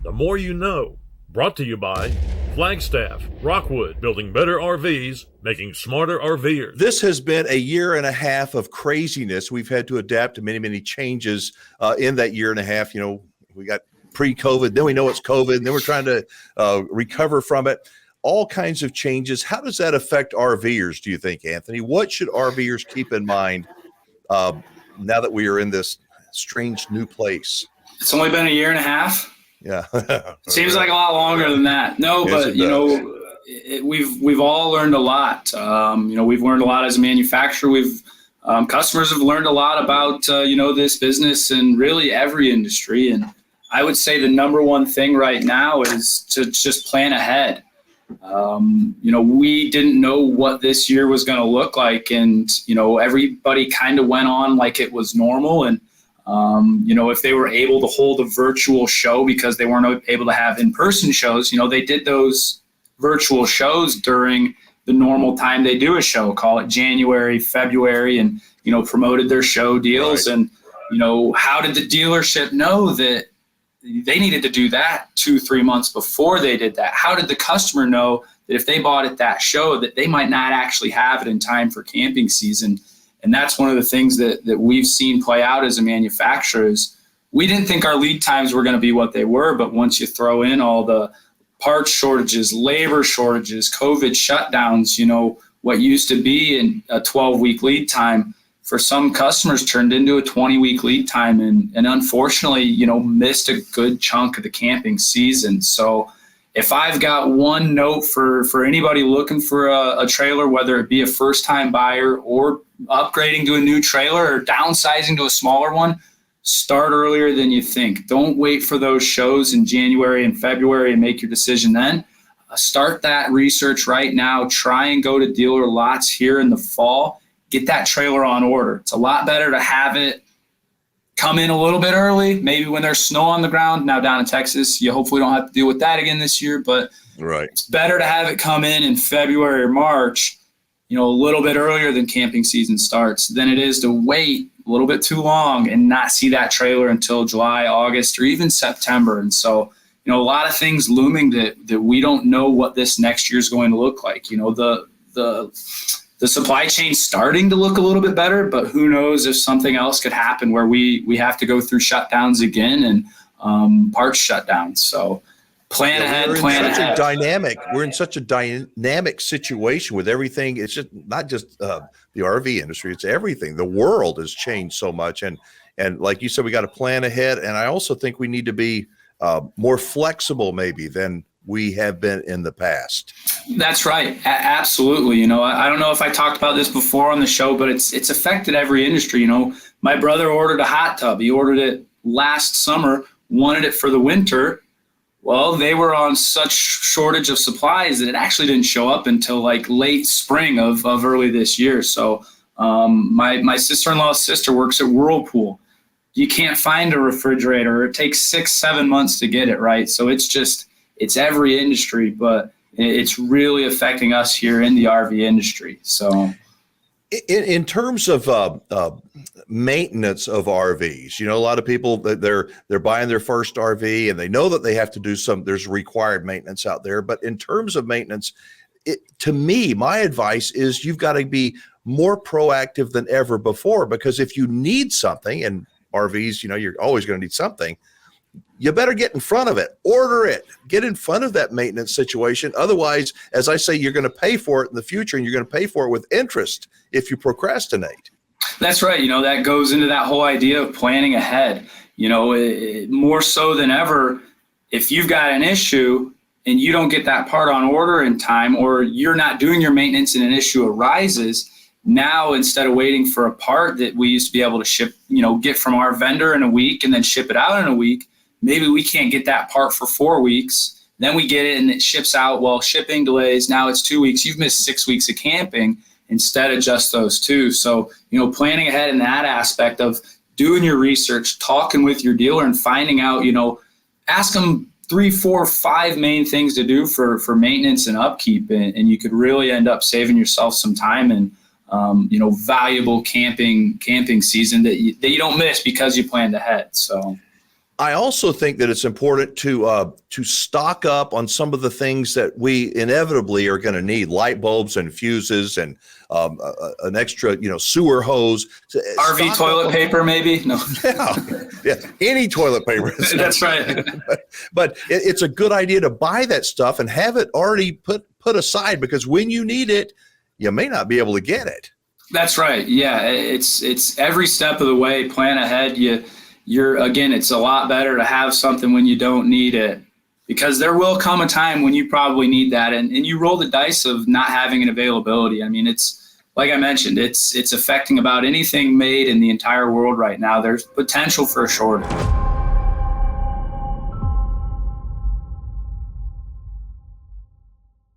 The more you know. Brought to you by Flagstaff, Rockwood, building better RVs, making smarter RVers. This has been a year and a half of craziness. We've had to adapt to many, many changes in that year and a half. You know, we got pre-COVID, then we know it's COVID, and then we're trying to recover from it. All kinds of changes. How does that affect RVers, do you think, Anthony? What should RVers keep in mind now that we are in this strange new place? It's only been a year and a half. Yeah. Seems like a lot longer than that. No, yes, but, you know, we've all learned a lot. We've learned a lot as a manufacturer. Customers have learned a lot about, this business and really every industry. And I would say the number one thing right now is to just plan ahead. We didn't know what this year was going to look like. And, everybody kind of went on like it was normal. And, if they were able to hold a virtual show because they weren't able to have in-person shows, they did those virtual shows during the normal time they do a show, call it January, February, and, promoted their show deals. Right. And, how did the dealership know that they needed to do that 2-3 months before they did that? How did the customer know that if they bought at that show that they might not actually have it in time for camping season? And that's one of the things that we've seen play out as a manufacturer is we didn't think our lead times were going to be what they were, but once you throw in all the parts shortages, labor shortages, COVID shutdowns, what used to be in a 12-week lead time for some customers turned into a 20-week lead time and unfortunately, missed a good chunk of the camping season. So if I've got one note for anybody looking for a trailer, whether it be a first-time buyer or upgrading to a new trailer or downsizing to a smaller one, start earlier than you think. Don't wait for those shows in January and February and make your decision then. Start that research right now. Try and go to dealer lots here in the fall. Get that trailer on order. It's a lot better to have it come in a little bit early, maybe when there's snow on the ground. Now down in Texas, you hopefully don't have to deal with that again this year, but right. It's better to have it come in February or March, a little bit earlier than camping season starts than it is to wait a little bit too long and not see that trailer until July, August, or even September. And so, a lot of things looming that we don't know what this next year is going to look like. The supply chain's starting to look a little bit better, but who knows if something else could happen where we have to go through shutdowns again and parts shutdowns. So plan ahead. We're in such a dynamic situation with everything. It's just not just the RV industry; it's everything. The world has changed so much, and like you said, we got to plan ahead. And I also think we need to be more flexible, maybe than we have been in the past. That's right. Absolutely. I don't know if I talked about this before on the show, but it's affected every industry. My brother ordered a hot tub. He ordered it last summer, wanted it for the winter. Well, they were on such shortage of supplies that it actually didn't show up until like late spring of early this year. So my sister-in-law's sister works at Whirlpool. You can't find a refrigerator. It takes 6-7 months to get it, right? So it's every industry, but it's really affecting us here in the RV industry. So in terms of maintenance of RVs, a lot of people that they're buying their first RV and they know that they have to do there's required maintenance out there. But in terms of maintenance, to me, my advice is you've got to be more proactive than ever before, because if you need something, and RVs, you're always going to need something, you better get in front of it, order it, get in front of that maintenance situation. Otherwise, as I say, you're going to pay for it in the future, and you're going to pay for it with interest if you procrastinate. That's right. That goes into that whole idea of planning ahead. More so than ever, if you've got an issue and you don't get that part on order in time, or you're not doing your maintenance and an issue arises, now, instead of waiting for a part that we used to be able to ship, get from our vendor in a week and then ship it out in a week, maybe we can't get that part for 4 weeks. Then we get it and it ships out. Well, shipping delays. Now it's 2 weeks. You've missed 6 weeks of camping instead of just those 2. So, planning ahead in that aspect of doing your research, talking with your dealer and finding out, ask them 3, 4, 5 main things to do for maintenance and upkeep. And you could really end up saving yourself some time and, valuable camping season that you don't miss because you planned ahead. So I also think that it's important to stock up on some of the things that we inevitably are going to need: light bulbs and fuses, and an extra, sewer hose. RV toilet paper, maybe? No. Yeah, any toilet paper. That's right. But it's a good idea to buy that stuff and have it already put aside, because when you need it, you may not be able to get it. That's right. Yeah, it's every step of the way. Plan ahead. It's a lot better to have something when you don't need it, because there will come a time when you probably need that, and you roll the dice of not having an availability. I mean, it's like I mentioned, it's affecting about anything made in the entire world right now. There's potential for a shortage.